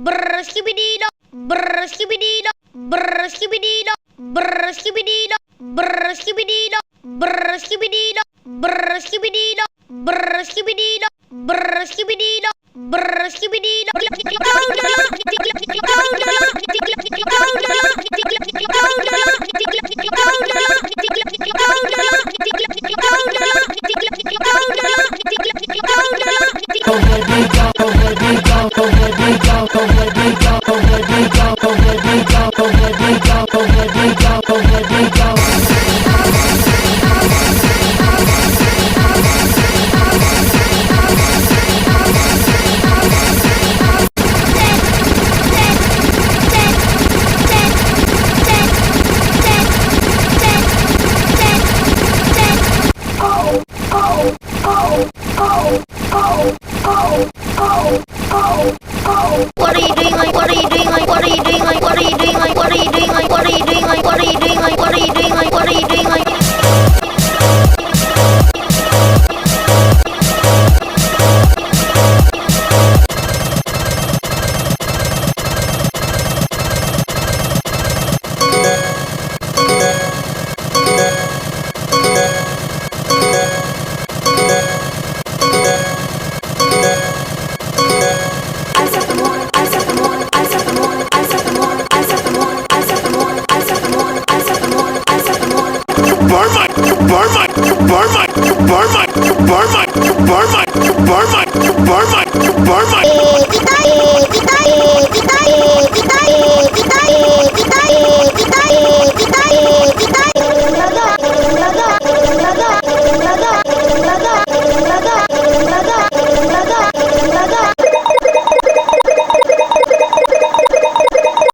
brr skibidi dop, brr skibidi dop, brr skibidi dop, brr skibidi dop, brr skibidi dop, brr skibidi dop, brr skibidi dop, brr skibidi dop, brr skibidi dop, brr skibidi dop. Go ahead, we go, go ahead, we go, go ahead, we go, go ahead, we go, go ahead, we go.